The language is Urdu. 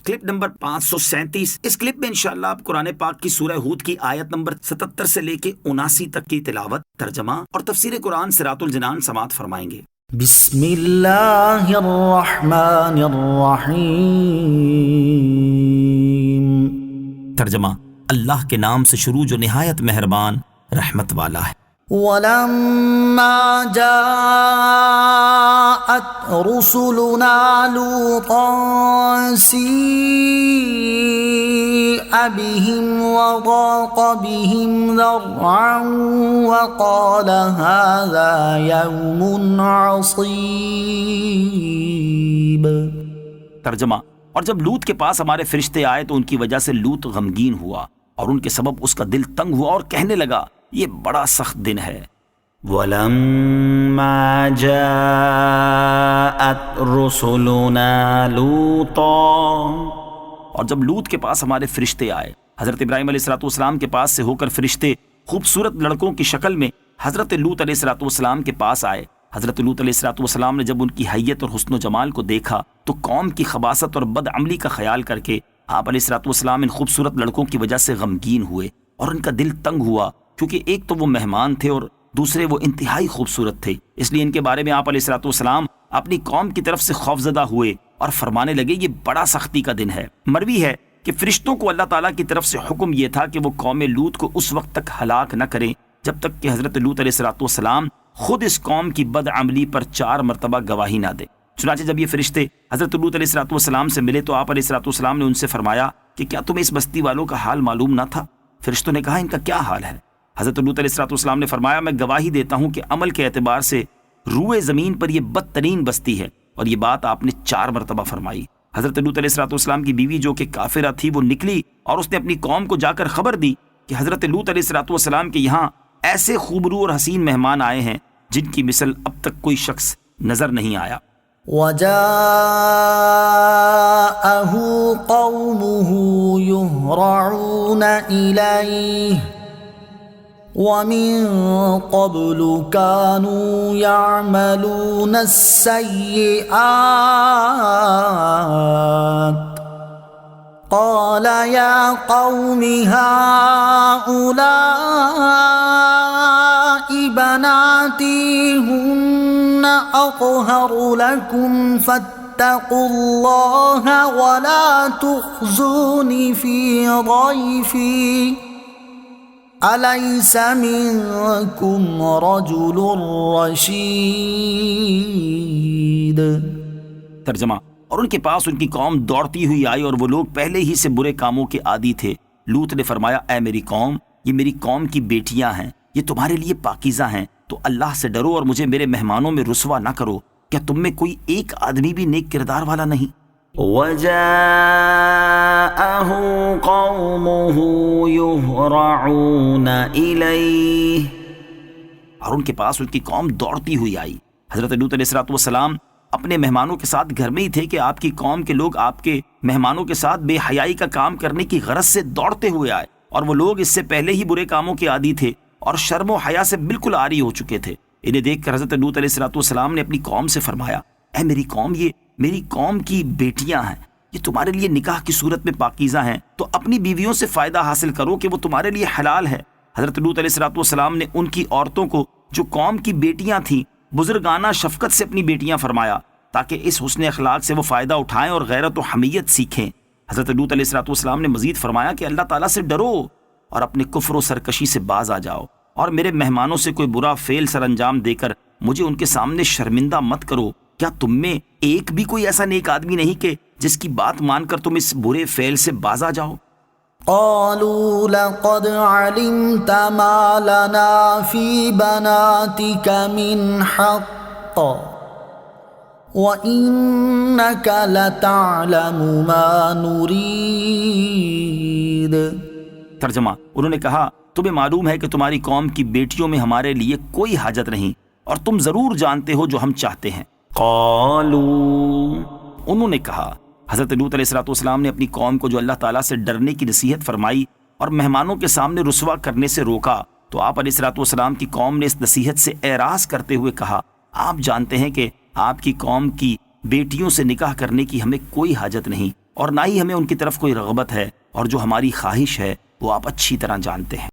Clip number 537۔ اس کلپ میں انشاءاللہ آپ قرآن پاک کی سورہ ہود کی آیت نمبر 77 سے لے کے 79 تک کی تلاوت، ترجمہ اور تفسیر قرآن صراط الجنان سماعت فرمائیں گے۔ بسم اللہ الرحمن الرحیم۔ ترجمہ، اللہ کے نام سے شروع جو نہایت مہربان رحمت والا ہے۔ وَلَمَّا جَاءَتْ رُسُلُنَا لُوطًا سِيءَ بِهِمْ وَضَاقَ بِهِمْ ذَرْعًا وَقَالَ هَذَا يَوْمٌ عَصِيبٌ۔ ترجمہ، اور جب لوط کے پاس ہمارے فرشتے آئے تو ان کی وجہ سے لوط غمگین ہوا اور ان کے سبب اس کا دل تنگ ہوا اور کہنے لگا یہ بڑا سخت دن ہے۔ وَلَمَّا جَاءَتْ رُسُلُنَا لُوطًا، اور جب لوط کے پاس ہمارے فرشتے آئے، حضرت ابراہیم علیہ السلام کے پاس سے ہو کر فرشتے خوبصورت لڑکوں کی شکل میں حضرت لوط علیہ السلام کے پاس آئے۔ حضرت لوط علیہ السلام نے جب ان کی حیت اور حسن و جمال کو دیکھا تو قوم کی خباثت اور بد عملی کا خیال کر کے آپ علیہ السلام ان خوبصورت لڑکوں کی وجہ سے غمگین ہوئے اور ان کا دل تنگ ہوا، کیونکہ ایک تو وہ مہمان تھے اور دوسرے وہ انتہائی خوبصورت تھے۔ اس لیے ان کے بارے میں آپ علیہ السلام اپنی قوم کی طرف سے خوفزدہ ہوئے اور فرمانے لگے یہ بڑا سختی کا دن ہے۔ مروی ہے کہ فرشتوں کو اللہ تعالیٰ کی طرف سے حکم یہ تھا کہ وہ قوم لوط کو اس وقت تک ہلاک نہ کریں جب تک کہ حضرت لوط علیہ السلام خود اس قوم کی بد عملی پر 4 مرتبہ گواہی نہ دے۔ چنانچہ جب یہ فرشتے حضرت لوط علیہ السلام سے ملے تو آپ علیہ السلام نے ان سے فرمایا کہ کیا تمہیں اس بستی والوں کا حال معلوم نہ تھا؟ فرشتوں نے کہا ان کا کیا حال ہے؟ حضرت لوط علیہ السلام نے فرمایا میں گواہی دیتا ہوں کہ عمل کے اعتبار سے روئے زمین پر یہ بدترین بستی ہے، اور یہ بات آپ نے 4 مرتبہ فرمائی۔ حضرت لوط علیہ السلام کی بیوی جو کہ کافرہ تھی وہ نکلی اور اس نے اپنی قوم کو جا کر خبر دی کہ حضرت لوط علیہ السلام کے یہاں ایسے خوبرو اور حسین مہمان آئے ہیں جن کی مثل اب تک کوئی شخص نظر نہیں آیا۔ وَجَاءَهُ قَوْمُهُ يُهْرَعُونَ إِلَيْهِ وَمِن قَبْلُ كَانُوا يَعْمَلُونَ السَّيِّئَاتِ قَالَ يَا قَوْمِ هَؤُلَاءِ بَنَاتِي هُنَّ أَطْهَرُ لَكُمْ فَاتَّقُوا اللَّهَ وَلَا تُخْزُونِ فِي ضَيْفِي أَلَيْسَ مِنكُمْ رَجُلٌ رَشِيدٌ۔ ترجمہ، اور ان کے پاس ان کی قوم دوڑتی ہوئی آئی اور وہ لوگ پہلے ہی سے برے کاموں کے عادی تھے۔ لوط نے فرمایا اے میری قوم، یہ میری قوم کی بیٹیاں ہیں، یہ تمہارے لیے پاکیزہ ہیں، تو اللہ سے ڈرو اور مجھے میرے مہمانوں میں رسوا نہ کرو۔ کیا تم میں کوئی ایک آدمی بھی نیک کردار والا نہیں؟ وَجَاءَهُ قَوْمُهُ يُهْرَعُونَ إِلَيْهِ، اور ان کے پاس ان کی قوم دوڑتی ہوئی آئی۔ حضرت لوط علیہ السلام اپنے مہمانوں کے ساتھ گھر میں ہی تھے کہ آپ کی قوم کے لوگ آپ کے مہمانوں کے ساتھ بے حیائی کا کام کرنے کی غرض سے دوڑتے ہوئے آئے، اور وہ لوگ اس سے پہلے ہی برے کاموں کے عادی تھے اور شرم و حیا سے بالکل عاری ہو چکے تھے۔ انہیں دیکھ کر حضرت لوط علیہ السلام نے اپنی قوم سے فرمایا اے میری قوم، یہ میری قوم کی بیٹیاں ہیں، یہ تمہارے لیے نکاح کی صورت میں پاکیزہ ہیں، تو اپنی بیویوں سے فائدہ حاصل کرو کہ وہ تمہارے لیے حلال ہے۔ حضرت لوط علیہ السلام نے ان کی عورتوں کو جو قوم کی بیٹیاں تھیں بزرگانہ شفقت سے اپنی بیٹیاں فرمایا تاکہ اس حسن اخلاق سے وہ فائدہ اٹھائیں اور غیرت و حمیت سیکھیں۔ حضرت لوط علیہ السلام نے مزید فرمایا کہ اللہ تعالیٰ سے ڈرو اور اپنے کفر و سرکشی سے باز آ جاؤ، اور میرے مہمانوں سے کوئی برا فعل سر انجام دے کر مجھے ان کے سامنے شرمندہ مت کرو۔ کیا تم میں ایک بھی کوئی ایسا نیک آدمی نہیں کہ جس کی بات مان کر تم اس برے فعل سے باز آ جاؤ؟ قالوا لقد علمت ما لنا في بناتك من حق وإنك لتعلم ما نريد۔ ترجمہ، انہوں نے کہا تمہیں معلوم ہے کہ تمہاری قوم کی بیٹیوں میں ہمارے لیے کوئی حاجت نہیں، اور تم ضرور جانتے ہو جو ہم چاہتے ہیں۔ قالوا، انہوں نے کہا، حضرت لوط علیہ السلام نے اپنی قوم کو جو اللہ تعالیٰ سے ڈرنے کی نصیحت فرمائی اور مہمانوں کے سامنے رسوا کرنے سے روکا، تو آپ علیہ السلام کی قوم نے اس نصیحت سے اعراض کرتے ہوئے کہا آپ جانتے ہیں کہ آپ کی قوم کی بیٹیوں سے نکاح کرنے کی ہمیں کوئی حاجت نہیں، اور نہ ہی ہمیں ان کی طرف کوئی رغبت ہے، اور جو ہماری خواہش ہے وہ آپ اچھی طرح جانتے ہیں۔